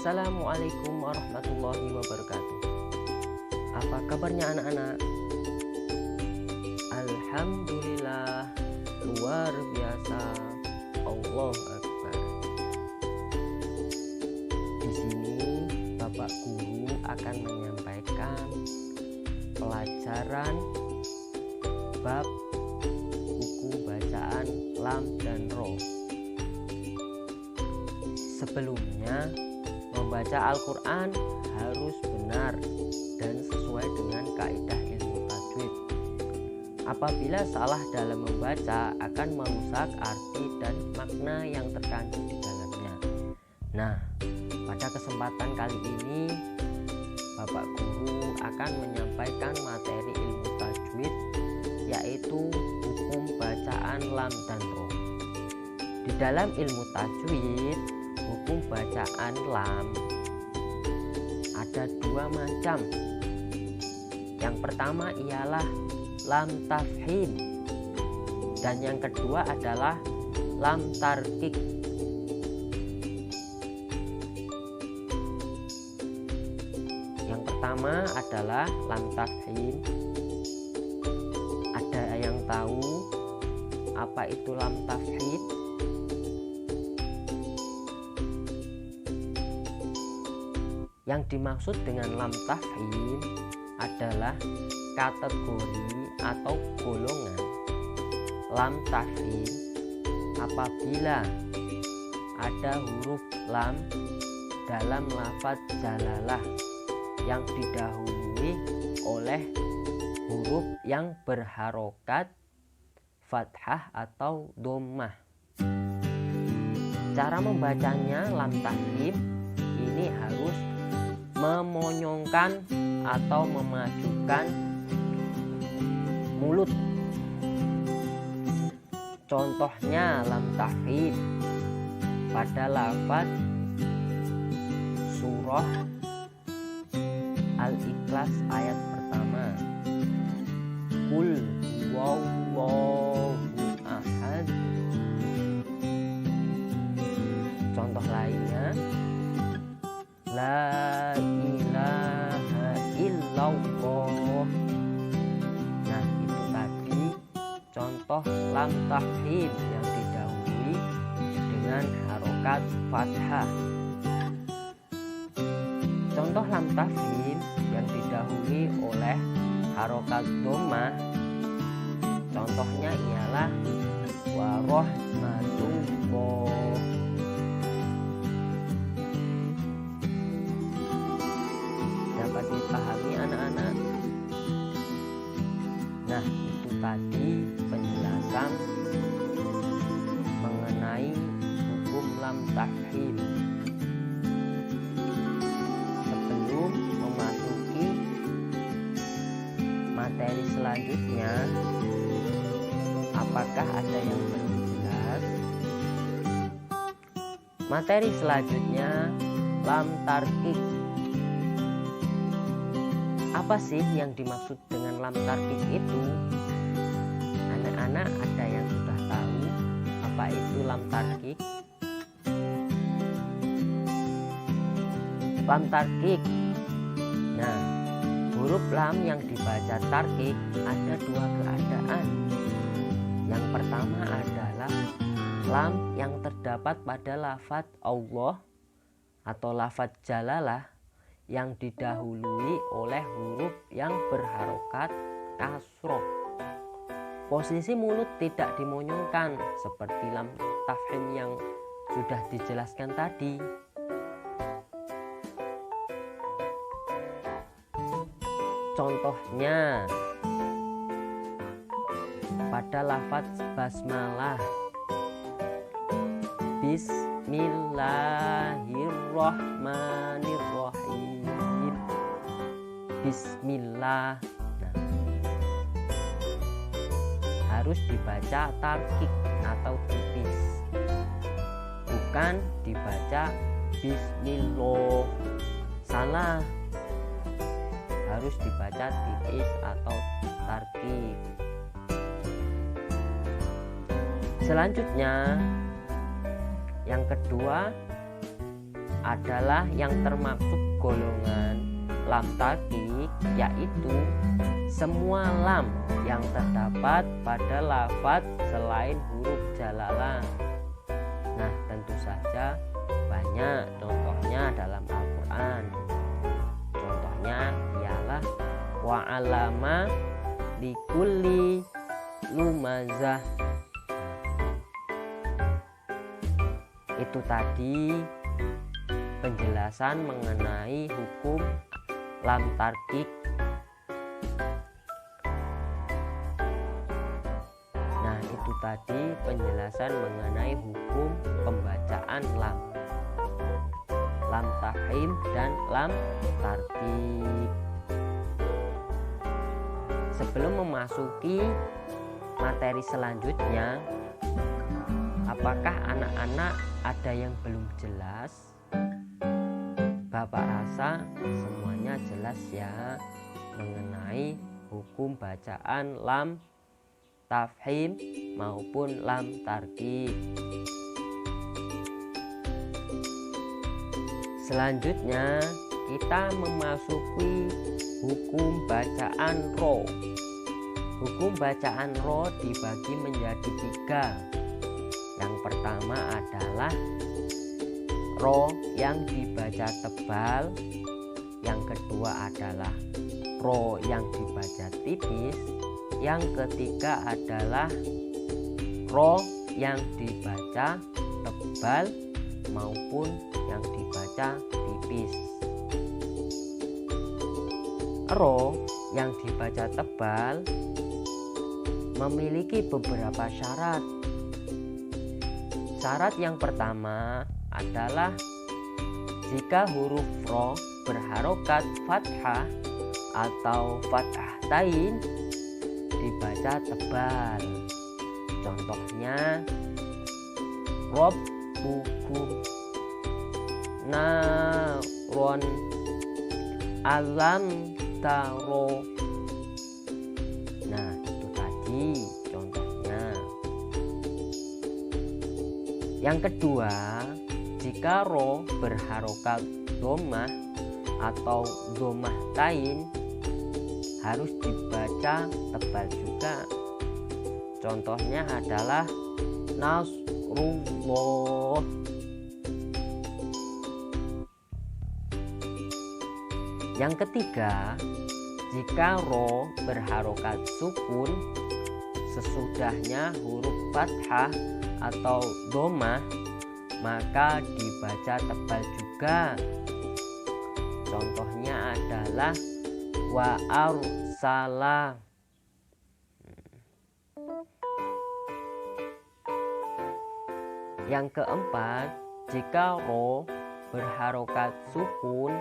Assalamualaikum warahmatullahi wabarakatuh. Apa kabarnya anak-anak? Alhamdulillah, luar biasa. Allahu Akbar. Di sini Bapak Guru akan menyampaikan pelajaran bab buku bacaan Lam dan Ro. Sebelumnya, membaca Al-Quran harus benar dan sesuai dengan kaidah ilmu tajwid. Apabila salah dalam membaca akan merusak arti dan makna yang terkandung di dalamnya. Nah, pada kesempatan kali ini Bapak Guru akan menyampaikan materi ilmu tajwid, yaitu hukum bacaan lam dan ro. Di dalam ilmu tajwid, hukum bacaan lam ada dua macam. Yang pertama ialah lam tafhim, dan yang kedua adalah lam tarkik. Yang pertama adalah lam tafhim. Ada yang tahu apa itu lam tafhim? Yang dimaksud dengan lam tafhim adalah kategori atau golongan lam tafhim apabila ada huruf lam dalam lafaz jalalah yang didahului oleh huruf yang berharokat fathah atau dhammah. Cara membacanya lam tafhim ini harus memonyongkan atau memajukan mulut. Contohnya lam tafhim pada lafaz surah Al-Ikhlas ayat pertama, Qul huwallahu ahad. Contoh lainnya, la ilaha illallah. Nah, itu tadi contoh lam tafhim yang didahului dengan harokat fathah. Contoh lam tafhim yang didahului oleh harokat dhammah, contohnya ialah warahmatullah. Dapat dipahami anak-anak? Nah, itu tadi penjelasan mengenai hukum lam tafhim. Sebelum memasuki materi selanjutnya, apakah ada yang belum jelas? Materi selanjutnya lam tarkik. Apa sih yang dimaksud dengan lam tarkik itu? Anak-anak ada yang sudah tahu apa itu lam tarkik? Lam tarkik. Nah, huruf lam yang dibaca tarkik ada dua keadaan. Yang pertama adalah lam yang terdapat pada lafaz Allah atau lafaz jalalah yang didahului oleh huruf yang berharokat kasroh. Posisi mulut tidak dimonyongkan seperti lam tafhim yang sudah dijelaskan tadi. Contohnya pada lafaz basmalah, Bismillahirrahmanirrahim. Bismillah. Nah, harus dibaca tarkik atau tipis, bukan dibaca Bismillah. Salah, harus dibaca tipis atau tarkik. Selanjutnya, yang kedua adalah yang termasuk golongan lam taqiq, yaitu semua lam yang terdapat pada lafaz selain huruf jalalah. Nah, tentu saja banyak contohnya dalam Al-Quran. Contohnya ialah wa'alama likulli lumazah. Itu tadi penjelasan mengenai hukum lam taqiq. Nah, itu tadi penjelasan mengenai hukum pembacaan lam tafhim dan lam tarqiq. Sebelum memasuki materi selanjutnya, apakah anak-anak ada yang belum jelas? Bapak rasa semuanya jelas ya mengenai hukum bacaan lam tafhim maupun lam tarqiq. Selanjutnya kita memasuki hukum bacaan ro. Hukum bacaan ro dibagi menjadi 3. Yang pertama adalah ro yang dibaca tebal, yang kedua adalah ro yang dibaca tipis, yang ketiga adalah ro yang dibaca tebal maupun yang dibaca tipis. Ro yang dibaca tebal memiliki beberapa syarat. Syarat yang pertama adalah jika huruf ro berharokat fathah atau fathatain dibaca tebal. Contohnya Rabbukum, naron, alam taro. Nah, itu tadi contohnya. Yang kedua, jika ro berharokat dhammah atau dhammah tain harus dibaca tebal juga. Contohnya adalah Nasrullah. Yang ketiga, jika ro berharokat sukun sesudahnya huruf fathah atau dhammah maka dibaca tebal juga. Contohnya adalah wa arsala. Yang keempat, jika ro berharokat sukun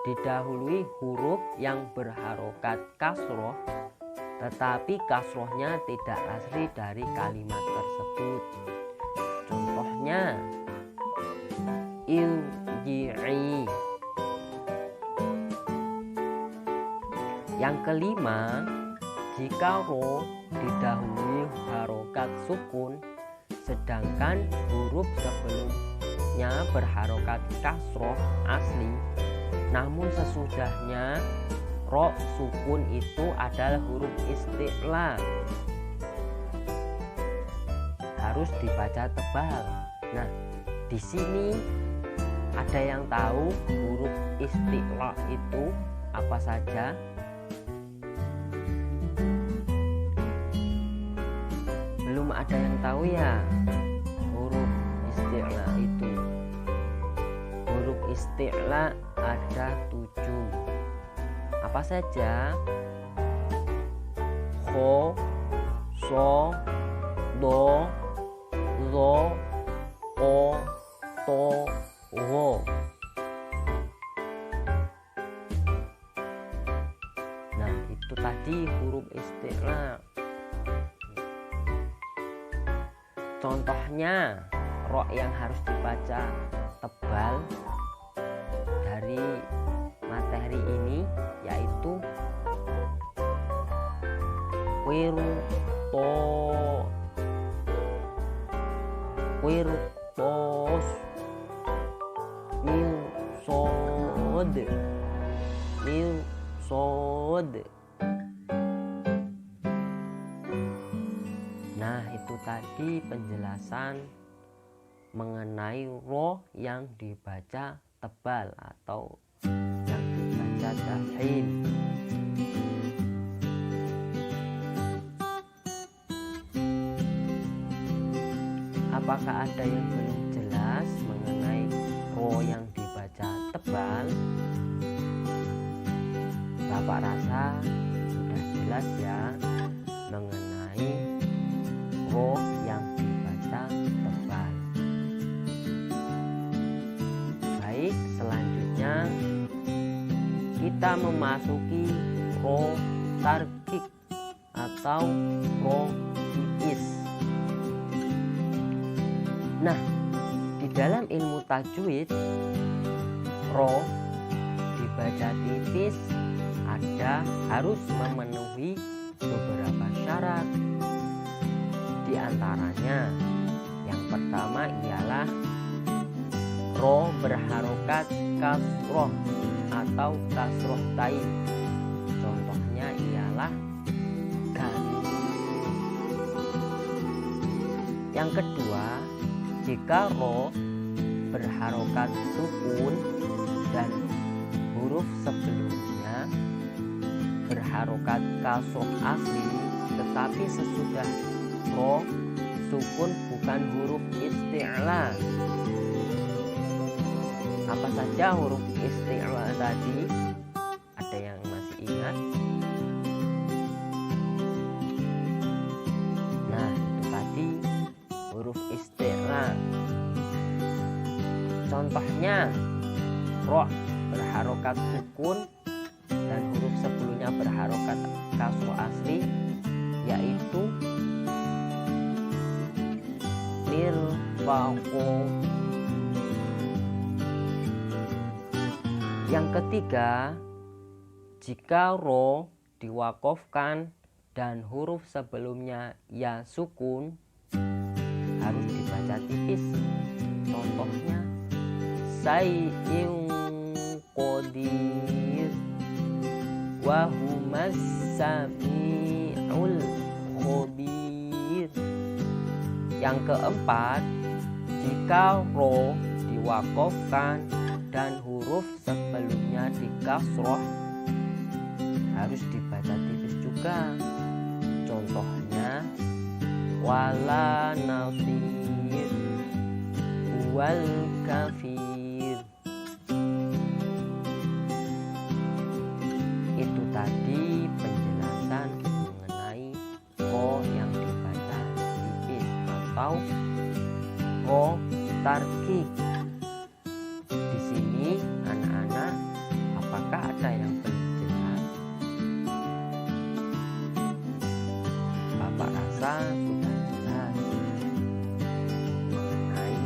didahului huruf yang berharokat kasroh tetapi kasrohnya tidak asli dari kalimat tersebut. Contohnya ilji'i. Yang kelima, jika ro didahului harokat sukun sedangkan huruf sebelumnya berharokat kasroh asli, namun sesudahnya ro sukun itu adalah huruf isti'la, harus dibaca tebal. Nah, di sini ada yang tahu huruf isti'la itu apa saja? Belum ada yang tahu ya huruf isti'la itu. Huruf isti'la ada 7. Apa saja? Kho, so, do, zo, o, to, wo. Nah, itu tadi huruf isti'la. Contohnya ro yang harus dibaca tebal dari materi ini yaitu wirtos, mirsod, mirsod. Nah, itu tadi penjelasan mengenai ro yang dibaca tebal atau yang dibaca tafhim. Apakah ada yang belum jelas mengenai ro yang dibaca tebal? Bapak rasa sudah jelas ya mengenai ro yang dibaca tebal. Baik, selanjutnya kita memasuki ro tarkik atau ro tipis. Nah, di dalam ilmu tajwid, ro dibaca tipis harus memenuhi beberapa syarat. Di antaranya, yang pertama ialah ro berharokat kasroh atau kasroh tain. Contohnya ialah gan. Yang kedua, jika ro berharokat sukun dan huruf sebelumnya berharokat kasroh asli, tetapi sesudah ro sukun bukan huruf isti'la. Apa saja huruf isti'la tadi? Ada yang masih ingat? Nah, itu tadi huruf isti'la. Contohnya, ro berharokat sukun dan huruf sebelumnya berharokat kasroh asli, yaitu mirfaqo. Yang ketiga, jika ro diwakofkan dan huruf sebelumnya ya sukun, harus dibaca tipis. Contohnya, sayyun qadir wa humas sami'ul khabir. Yang keempat, jika ro diwakofkan dan huruf sebelumnya dikasroh, harus dibaca tipis juga. Contohnya, wala nasir wal kafir. Itu tadi penjelasan mengenai ro yang dibaca tipis atau ro tarkik. Di sini anak-anak, apakah ada yang belum jelas? Bapak rasa sudah jelas mengenai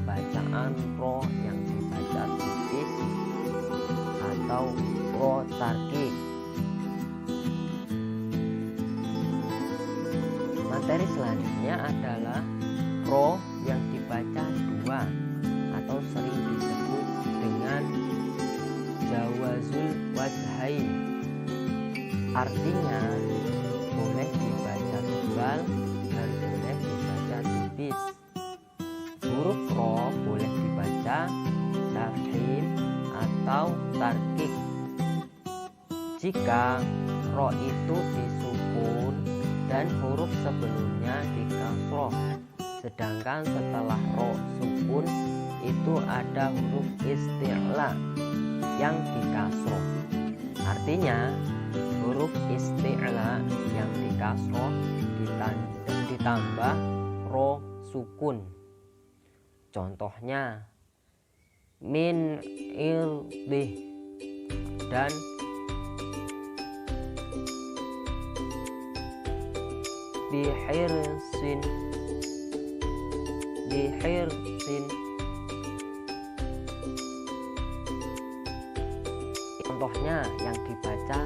bacaan ro yang dibaca tipis atau ro tarkik. Materi selanjutnya adalah ro yang dibaca dua atau sering disebut dengan jawazul wajhain. Artinya boleh dibaca tebal dan boleh dibaca tipis. Huruf ro boleh dibaca tafhim atau tarkik jika ro itu disukun dan huruf sebelumnya dikasroh, sedangkan setelah ro sukun itu ada huruf isti'la yang dikasroh. Artinya huruf isti'la yang dikasroh ditambah ro sukun. Contohnya min irdih dan bihirsin. Contohnya yang dibaca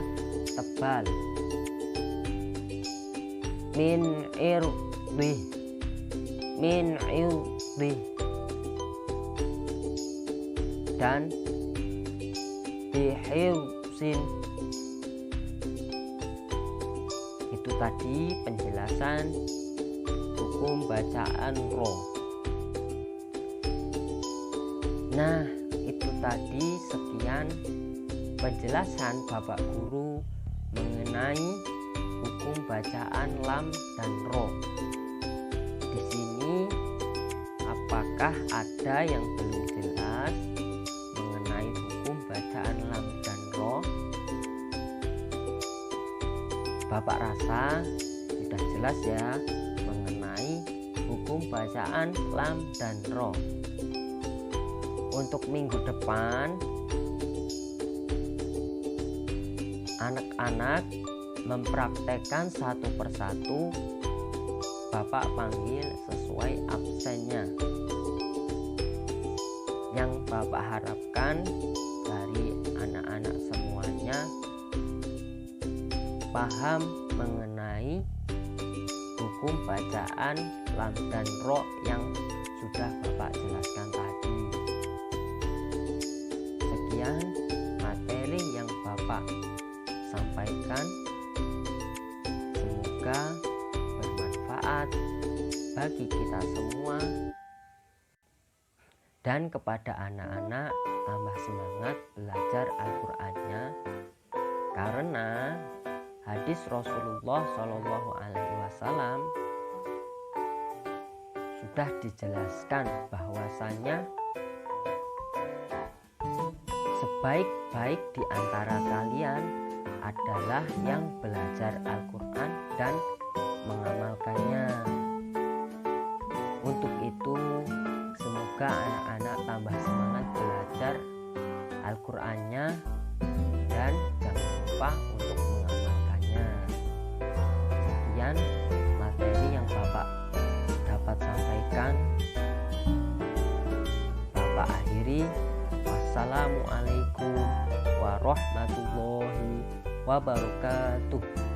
tebal, min irdih, min irdih. Dan bihirsin. Itu tadi penjelasan hukum bacaan ro. Nah, itu tadi sekian penjelasan Bapak Guru mengenai hukum bacaan lam dan ro. Di sini apakah ada yang belum jelas mengenai hukum bacaan lam dan ro? Bapak rasa sudah jelas ya mengenai hukum bacaan lam dan ro. Untuk minggu depan anak-anak mempraktekkan satu persatu. Bapak panggil sesuai absennya. Yang Bapak harapkan dari anak-anak semuanya paham mengenai hukum bacaan lam dan ro yang sudah Bapak jelaskan tadi. Sekian materi yang Bapak sampaikan. Semoga bermanfaat bagi kita semua, dan kepada anak-anak tambah semangat belajar Al-Qur'annya, karena hadis Rasulullah Shallallahu Alaihi Wasallam sudah dijelaskan bahwasanya sebaik-baik di antara kalian adalah yang belajar Al-Quran dan mengamalkannya. Untuk itu, semoga anak-anak tambah semangat belajar Al-Qurannya dan jangan lupa untuk mengamalkannya. Sekian materi yang Bapak dapat sampaikan. Bapak akhiri. Wassalamualaikum warahmatullahi wabarakatuh.